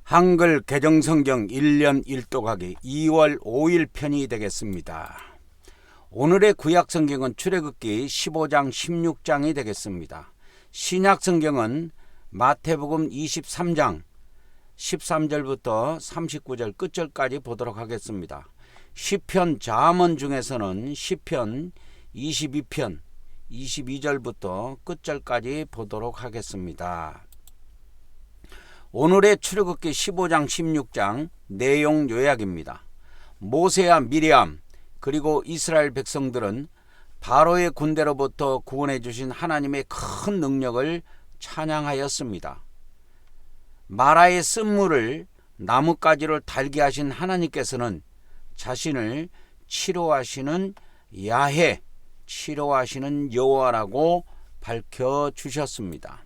한글 개정성경 1년 1독하기 2월 5일 편이 되겠습니다. 오늘의 구약성경은 출애굽기 15장 16장이 되겠습니다. 신약성경은 마태복음 23장 13절부터 39절 끝절까지 보도록 하겠습니다. 시편 잠언 중에서는 시편 22편 22절부터 끝절까지 보도록 하겠습니다. 오늘의 출애굽기 15장 16장 내용 요약입니다. 모세와 미리암 그리고 이스라엘 백성들은 바로의 군대로부터 구원해 주신 하나님의 큰 능력을 찬양하였습니다. 마라의 쓴물을 나뭇가지로 달게 하신 하나님께서는 자신을 치료하시는 야훼, 치료하시는 여호와라고 밝혀주셨습니다.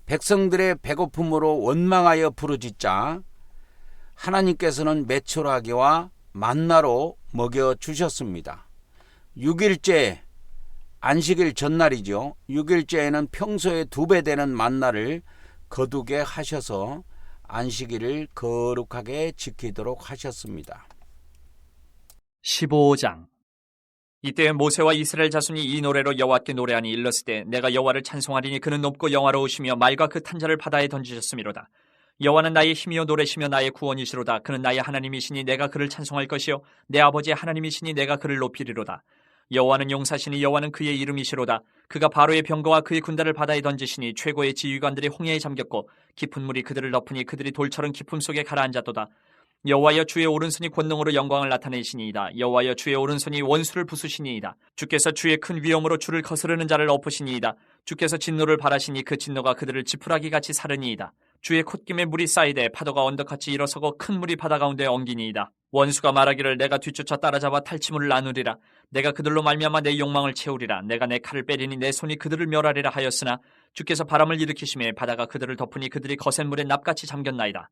백성들의 배고픔으로 원망하여 부르짖자 하나님께서는 메추라기와 만나로 먹여주셨습니다. 6일째 안식일 전날이죠. 6일째에는 평소에 2배 되는 만나를 거두게 하셔서 안식일을 거룩하게 지키도록 하셨습니다. 15장. 이때 모세와 이스라엘 자손이 이 노래로 여호와께 노래하니 일렀을 때 내가 여호와를 찬송하리니 그는 높고 영화로우시며 말과 그 탄자를 바다에 던지셨음이로다. 여호와는 나의 힘이요 노래시며 나의 구원이시로다. 그는 나의 하나님이시니 내가 그를 찬송할 것이요 내 아버지의 하나님이시니 내가 그를 높이리로다. 여호와는 용사시니 여호와는 그의 이름이시로다. 그가 바로의 병거와 그의 군대를 바다에 던지시니 최고의 지휘관들이 홍해에 잠겼고 깊은 물이 그들을 덮으니 그들이 돌처럼 깊음 속에 가라앉았도다. 여호와여 주의 오른손이 권능으로 영광을 나타내시니이다. 여호와여 주의 오른손이 원수를 부수시니이다. 주께서 주의 큰 위엄으로 주를 거스르는 자를 엎으시니이다. 주께서 진노를 바라시니 그 진노가 그들을 지푸라기같이 사르니이다. 주의 콧김에 물이 쌓이되 파도가 언덕같이 일어서고 큰 물이 바다 가운데 엉기니이다. 원수가 말하기를 내가 뒤쫓아 따라잡아 탈취물을 나누리라. 내가 그들로 말미암아 내 욕망을 채우리라. 내가 내 칼을 빼리니 내 손이 그들을 멸하리라 하였으나 주께서 바람을 일으키심에 바다가 그들을 덮으니 그들이 거센 물에 납같이 잠겼나이다.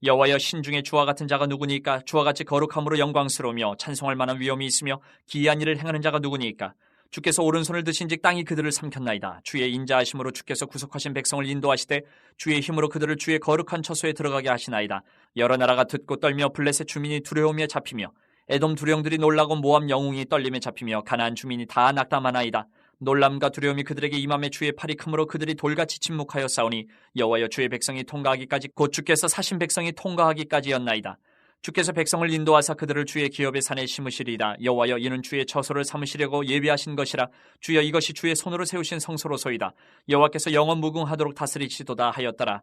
여호와여 신중에 주와 같은 자가 누구니까? 주와 같이 거룩함으로 영광스러우며 찬송할 만한 위엄이 있으며 기이한 일을 행하는 자가 누구니까? 주께서 오른손을 드신즉 땅이 그들을 삼켰나이다. 주의 인자하심으로 주께서 구속하신 백성을 인도하시되 주의 힘으로 그들을 주의 거룩한 처소에 들어가게 하시나이다. 여러 나라가 듣고 떨며 블레셋 주민이 두려움에 잡히며 에돔 두령들이 놀라고 모압 영웅이 떨림에 잡히며 가나안 주민이 다 낙담하나이다. 놀람과 두려움이 그들에게 임함에 주의 팔이 크므로 그들이 돌같이 침묵하여 싸우니 여호와여 주의 백성이 통과하기까지 곧 주께서 사신 백성이 통과하기까지였나이다. 주께서 백성을 인도하사 그들을 주의 기업의 산에 심으시리이다. 여호와여 이는 주의 처소를 삼으시려고 예비하신 것이라. 주여 이것이 주의 손으로 세우신 성소로소이다. 여호와께서 영원 무궁하도록 다스리시도다 하였더라.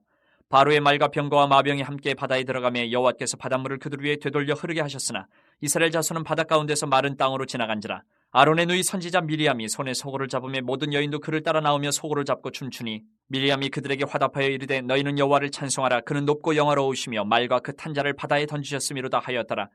바로의 말과 병거와 마병이 함께 바다에 들어가며 여호와께서 바닷물을 그들 위에 되돌려 흐르게 하셨으나 이스라엘 자손은 바다 가운데서 마른 땅으로 지나간지라. 아론의 누이 선지자 미리암이 손에 소고를 잡으며 모든 여인도 그를 따라 나오며 소고를 잡고 춤추니 미리암이 그들에게 화답하여 이르되 너희는 여호와를 찬송하라. 그는 높고 영화로우시며 말과 그 탄자를 바다에 던지셨음이로다 하였더라.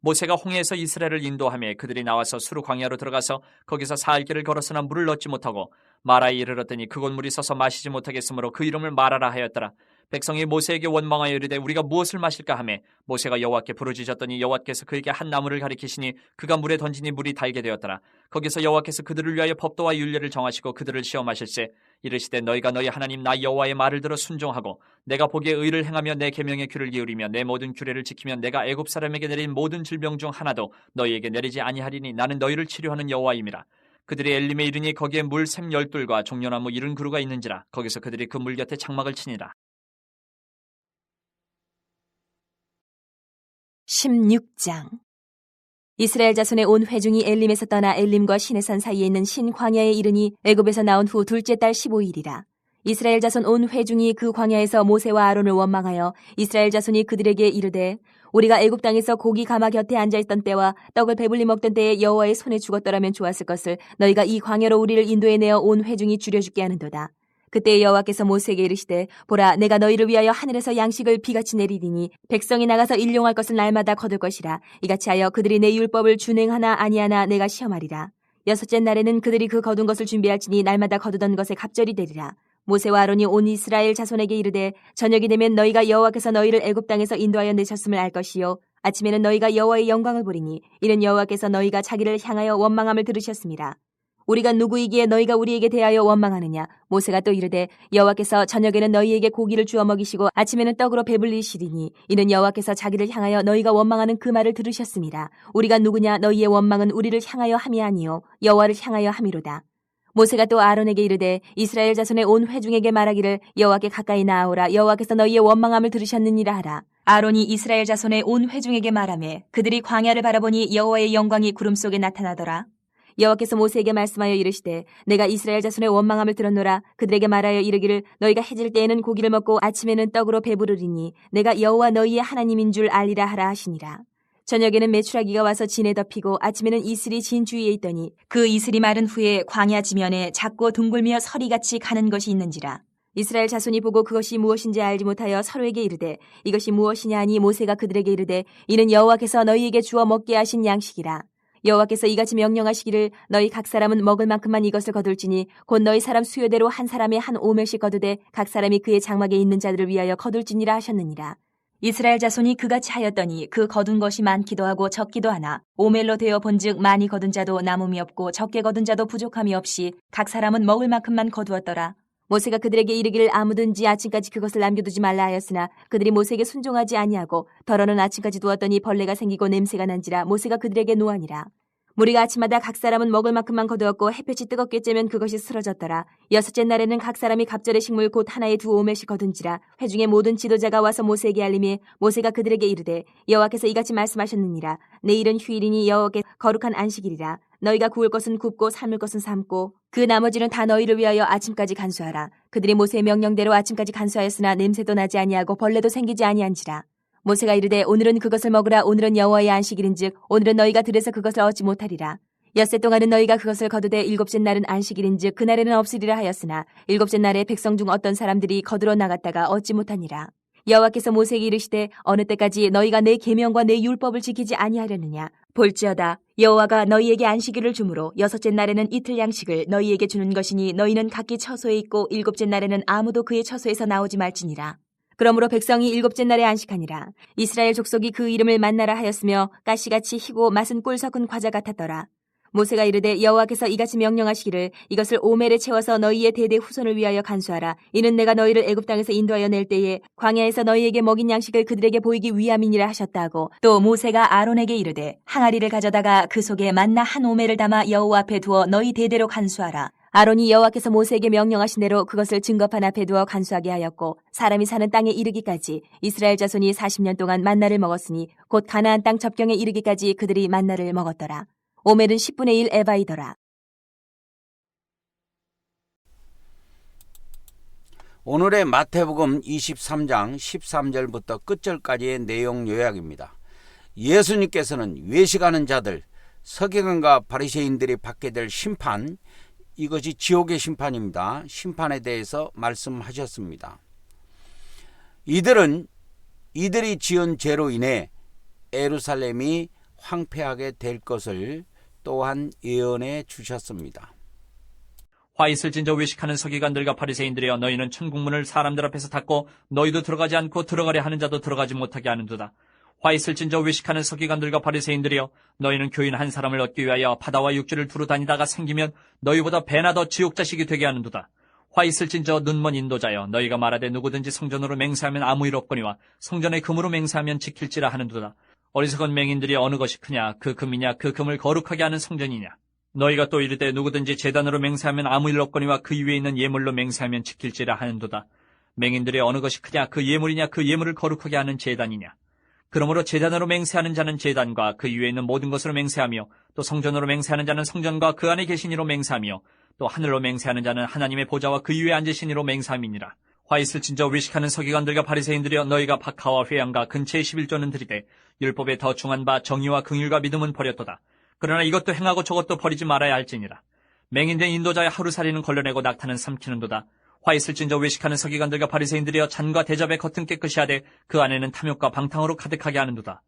모세가 홍해에서 이스라엘을 인도하며 그들이 나와서 수르 광야로 들어가서 거기서 사흘 길을 걸었으나 물을 얻지 못하고 마라에 이르렀더니 그곳 물이 서서 마시지 못하겠으므로 그 이름을 마라라 하였더라. 백성이 모세에게 원망하여 이르되 우리가 무엇을 마실까 하매 모세가 여호와께 부르짖었더니 여호와께서 그에게 한 나무를 가리키시니 그가 물에 던지니 물이 달게 되었더라. 거기서 여호와께서 그들을 위하여 법도와 율례를 정하시고 그들을 시험하실세 이르시되 너희가 너희 하나님 나 여호와의 말을 들어 순종하고 내가 보기에 의를 행하며 내 계명에 귀를 기울이며 내 모든 규례를 지키면 내가 애굽 사람에게 내린 모든 질병 중 하나도 너희에게 내리지 아니하리니 나는 너희를 치료하는 여호와임이라. 그들이 엘림에 이르니 거기에 물샘 10둘과 종려나무 70그루가 있는지라. 거기서 그들이 그 물 곁에 장막을 치니라. 16장. 이스라엘 자손의 온 회중이 엘림에서 떠나 엘림과 시내산 사이에 있는 신 광야에 이르니 애굽에서 나온 후 둘째 달 15일이라. 이스라엘 자손 온 회중이 그 광야에서 모세와 아론을 원망하여 이스라엘 자손이 그들에게 이르되 우리가 애굽 땅에서 고기 가마 곁에 앉아있던 때와 떡을 배불리 먹던 때에 여호와의 손에 죽었더라면 좋았을 것을 너희가 이 광야로 우리를 인도해내어 온 회중이 줄여죽게 하는도다. 그때 여호와께서 모세에게 이르시되 보라 내가 너희를 위하여 하늘에서 양식을 비같이 내리리니 백성이 나가서 일용할 것을 날마다 거둘 것이라. 이같이 하여 그들이 내 율법을 준행하나 아니하나 내가 시험하리라. 여섯째 날에는 그들이 그 거둔 것을 준비할지니 날마다 거두던 것에 갑절이 되리라. 모세와 아론이 온 이스라엘 자손에게 이르되 저녁이 되면 너희가 여호와께서 너희를 애굽 땅에서 인도하여 내셨음을 알 것이요 아침에는 너희가 여호와의 영광을 보리니 이는 여호와께서 너희가 자기를 향하여 원망함을 들으셨습니다. 우리가 누구이기에 너희가 우리에게 대하여 원망하느냐? 모세가 또 이르되 여호와께서 저녁에는 너희에게 고기를 주어 먹이시고 아침에는 떡으로 배불리시리니 이는 여호와께서 자기를 향하여 너희가 원망하는 그 말을 들으셨습니다. 우리가 누구냐? 너희의 원망은 우리를 향하여 함이 아니요 여호와를 향하여 함이로다. 모세가 또 아론에게 이르되 이스라엘 자손의 온 회중에게 말하기를 여호와께 가까이 나아오라. 여호와께서 너희의 원망함을 들으셨느니라 하라. 아론이 이스라엘 자손의 온 회중에게 말하며 그들이 광야를 바라보니 여호와의 영광이 구름 속에 나타나더라. 여호와께서 모세에게 말씀하여 이르시되 내가 이스라엘 자손의 원망함을 들었노라. 그들에게 말하여 이르기를 너희가 해질 때에는 고기를 먹고 아침에는 떡으로 배부르리니 내가 여호와 너희의 하나님인 줄 알리라 하라 하시니라. 저녁에는 메추라기가 와서 진에 덮이고 아침에는 이슬이 진 주위에 있더니 그 이슬이 마른 후에 광야 지면에 작고 둥글며 서리같이 가는 것이 있는지라. 이스라엘 자손이 보고 그것이 무엇인지 알지 못하여 서로에게 이르되 이것이 무엇이냐 하니 모세가 그들에게 이르되 이는 여호와께서 너희에게 주어 먹게 하신 양식이라. 여호와께서 이같이 명령하시기를 너희 각 사람은 먹을 만큼만 이것을 거둘지니 곧 너희 사람 수요대로 한 사람에 한 오멜씩 거두되 각 사람이 그의 장막에 있는 자들을 위하여 거둘지니라 하셨느니라. 이스라엘 자손이 그같이 하였더니 그 거둔 것이 많기도 하고 적기도 하나 오멜로 되어 본즉 많이 거둔 자도 남음이 없고 적게 거둔 자도 부족함이 없이 각 사람은 먹을 만큼만 거두었더라. 모세가 그들에게 이르기를 아무든지 아침까지 그것을 남겨두지 말라 하였으나 그들이 모세에게 순종하지 아니하고 더러는 아침까지 두었더니 벌레가 생기고 냄새가 난지라 모세가 그들에게 노하니라. 무리가 아침마다 각 사람은 먹을 만큼만 거두었고 햇볕이 뜨겁게 쬐면 그것이 쓰러졌더라. 여섯째 날에는 각 사람이 갑절의 식물 곧 하나에 두 오멜씩 거둔지라. 회중의 모든 지도자가 와서 모세에게 알림해 모세가 그들에게 이르되 여호와께서 이같이 말씀하셨느니라. 내일은 휴일이니 여호와께 거룩한 안식일이라. 너희가 구울 것은 굽고 삶을 것은 삶고 그 나머지는 다 너희를 위하여 아침까지 간수하라. 그들이 모세의 명령대로 아침까지 간수하였으나 냄새도 나지 아니하고 벌레도 생기지 아니한지라. 모세가 이르되 오늘은 그것을 먹으라. 오늘은 여호와의 안식일인즉 오늘은 너희가 들에서 그것을 얻지 못하리라. 엿새 동안은 너희가 그것을 거두되 일곱째 날은 안식일인즉 그날에는 없으리라 하였으나 일곱째 날에 백성 중 어떤 사람들이 거두러 나갔다가 얻지 못하니라. 여호와께서 모세에게 이르시되 어느 때까지 너희가 내 계명과 내 율법을 지키지 아니하려느냐. 볼지어다 여호와가 너희에게 안식일을 주므로 여섯째 날에는 이틀 양식을 너희에게 주는 것이니 너희는 각기 처소에 있고 일곱째 날에는 아무도 그의 처소에서 나오지 말지니라. 그러므로 백성이 일곱째 날에 안식하니라. 이스라엘 족속이 그 이름을 만나라 하였으며 가시같이 희고 맛은 꿀 섞은 과자 같았더라. 모세가 이르되 여호와께서 이같이 명령하시기를 이것을 오멜에 채워서 너희의 대대 후손을 위하여 간수하라. 이는 내가 너희를 애굽 땅에서 인도하여 낼 때에 광야에서 너희에게 먹인 양식을 그들에게 보이기 위함이니라 하셨다 하고 또 모세가 아론에게 이르되 항아리를 가져다가 그 속에 만나 한 오멜을 담아 여호와 앞에 두어 너희 대대로 간수하라. 아론이 여호와께서 모세에게 명령하신 대로 그것을 증거판 앞에 두어 간수하게 하였고 사람이 사는 땅에 이르기까지 이스라엘 자손이 40년 동안 만나를 먹었으니 곧 가나안 땅 접경에 이르기까지 그들이 만나를 먹었더라. 오멜은 10분의 1 에바이더라. 오늘의 마태복음 23장 13절부터 끝절까지의 내용 요약입니다. 예수님께서는 외식하는 자들, 서기관과 바리새인들이 받게 될 심판, 이것이 지옥의 심판입니다. 심판에 대해서 말씀하셨습니다. 이들이 지은 죄로 인해 예루살렘이 황폐하게 될 것을 또한 예언해 주셨습니다. 화 있을진저 외식하는 서기관들과 바리새인들이여 너희는 천국문을 사람들 앞에서 닫고 너희도 들어가지 않고 들어가려 하는 자도 들어가지 못하게 하는도다. 화 있을진저 외식하는 서기관들과 바리새인들이여 너희는 교인 한 사람을 얻기 위하여 바다와 육지를 두루 다니다가 생기면 너희보다 배나 더 지옥 자식이 되게 하는도다. 화 있을진저 눈먼 인도자여 너희가 말하되 누구든지 성전으로 맹세하면 아무 일 없거니와 성전의 금으로 맹세하면 지킬지라 하는도다. 어리석은 맹인들이 어느 것이 크냐 그 금이냐 그 금을 거룩하게 하는 성전이냐. 너희가 또 이르되 누구든지 제단으로 맹세하면 아무 일 없거니와 그 위에 있는 예물로 맹세하면 지킬지라 하는도다. 맹인들이 어느 것이 크냐 그 예물이냐 그 예물을 거룩하게 하는 제단이냐. 그러므로 제단으로 맹세하는 자는 제단과 그 위에 있는 모든 것으로 맹세하며 또 성전으로 맹세하는 자는 성전과 그 안에 계신 이로 맹세하며 또 하늘로 맹세하는 자는 하나님의 보좌와 그 위에 앉으신 이로 맹세함이니라. 화 있을진저 외식하는 서기관들과 바리새인들이여 너희가 박하와 회양과 근체의 11조는 드리되 율법에 더 중한 바 정의와 긍휼과 믿음은 버렸도다. 그러나 이것도 행하고 저것도 버리지 말아야 할지니라. 맹인된 인도자의 하루살이는 걸러내고 낙타는 삼키는도다. 화 있을진저 외식하는 서기관들과 바리새인들이여 잔과 대접의 겉은 깨끗이 하되 그 안에는 탐욕과 방탕으로 가득하게 하는도다.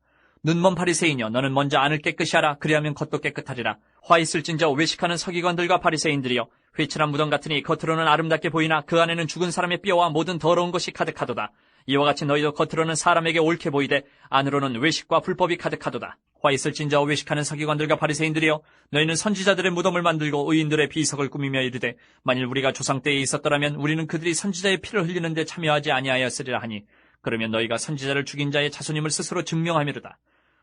눈먼 바리새인이여 너는 먼저 안을 깨끗이 하라. 그리하면 겉도 깨끗하리라. 화 있을진저 외식하는 서기관들과 바리새인들이여 회칠한 무덤 같으니 겉으로는 아름답게 보이나 그 안에는 죽은 사람의 뼈와 모든 더러운 것이 가득하도다. 이와 같이 너희도 겉으로는 사람에게 옳게 보이되 안으로는 외식과 불법이 가득하도다. 화 있을진저 외식하는 서기관들과 바리새인들이여, 너희는 선지자들의 무덤을 만들고 의인들의 비석을 꾸미며 이르되, 만일 우리가 조상 때에 있었더라면 우리는 그들이 선지자의 피를 흘리는데 참여하지 아니하였으리라 하니, 그러면 너희가 선지자를 죽인 자의 자손임을 스스로 증명하미로다.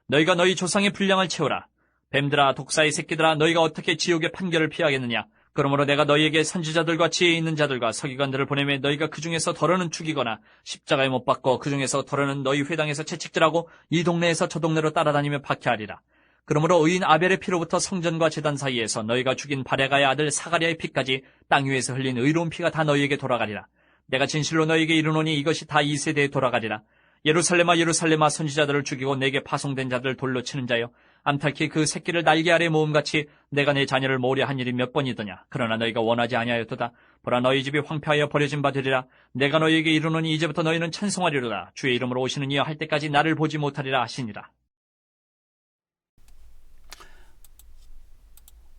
너희가 너희 조상의 분량을 채우라. 뱀들아, 독사의 새끼들아, 너희가 어떻게 지옥의 판결을 피하겠느냐? 그러므로 내가 너희에게 선지자들과 지혜 있는 자들과 서기관들을 보내매 너희가 그 중에서 덜어는 죽이거나 십자가에 못 박고 그 중에서 덜어는 너희 회당에서 채찍질하고 이 동네에서 저 동네로 따라다니며 박해하리라. 그러므로 의인 아벨의 피로부터 성전과 제단 사이에서 너희가 죽인 바레가의 아들 사가랴의 피까지 땅 위에서 흘린 의로운 피가 다 너희에게 돌아가리라. 내가 진실로 너희에게 이르노니 이것이 다 이 세대에 돌아가리라. 예루살렘아 예루살렘아, 선지자들을 죽이고 내게 파송된 자들을 돌로 치는 자여, 암탉히 그 새끼를 날개 아래 모음같이 내가 내 자녀를 모으려 한 일이 몇 번이더냐. 그러나 너희가 원하지 아니하였도다. 보라, 너희 집이 황폐하여 버려진 바 되리라. 내가 너희에게 이르노니 이제부터 너희는 찬송하리로다. 주의 이름으로 오시는 이여 할 때까지 나를 보지 못하리라 하시니라.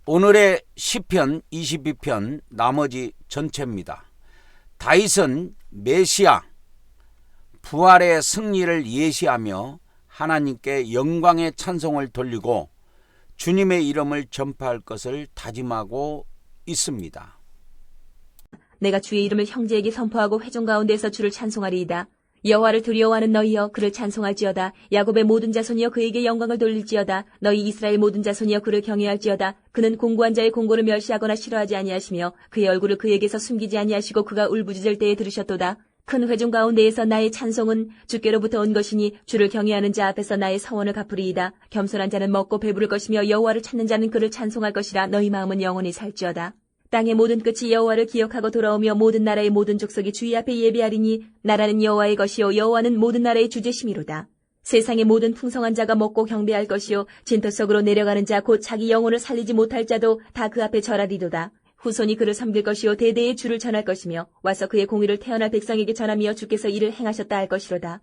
오늘의 시편 22편 나머지 전체입니다. 다윗은 메시아 부활의 승리를 예시하며 하나님께 영광의 찬송을 돌리고 주님의 이름을 전파할 것을 다짐하고 있습니다. 내가 주의 이름을 형제에게 선포하고 회중 가운데서 주를 찬송하리이다. 여호와를 두려워하는 너희여 그를 찬송할지어다. 야곱의 모든 자손이여 그에게 영광을 돌릴지어다. 너희 이스라엘 모든 자손이여 그를 경외할지어다. 그는 공고한 자의 공고를 멸시하거나 싫어하지 아니하시며 그의 얼굴을 그에게서 숨기지 아니하시고 그가 울부짖을 때에 들으셨도다. 큰 회중 가운데에서 나의 찬송은 주께로부터 온 것이니 주를 경외하는 자 앞에서 나의 서원을 갚으리이다. 겸손한 자는 먹고 배부를 것이며 여호와를 찾는 자는 그를 찬송할 것이라. 너희 마음은 영원히 살지어다. 땅의 모든 끝이 여호와를 기억하고 돌아오며 모든 나라의 모든 족속이 주의 앞에 예배하리니 나라는 여호와의 것이요 여호와는 모든 나라의 주제심이로다. 세상의 모든 풍성한 자가 먹고 경배할 것이요 진토 속으로 내려가는 자 곧 자기 영혼을 살리지 못할 자도 다 그 앞에 절하리로다. 후손이 그를 섬길 것이요 대대의 주를 전할 것이며 와서 그의 공의를 태어날 백성에게 전하며 주께서 이를 행하셨다 할 것이로다.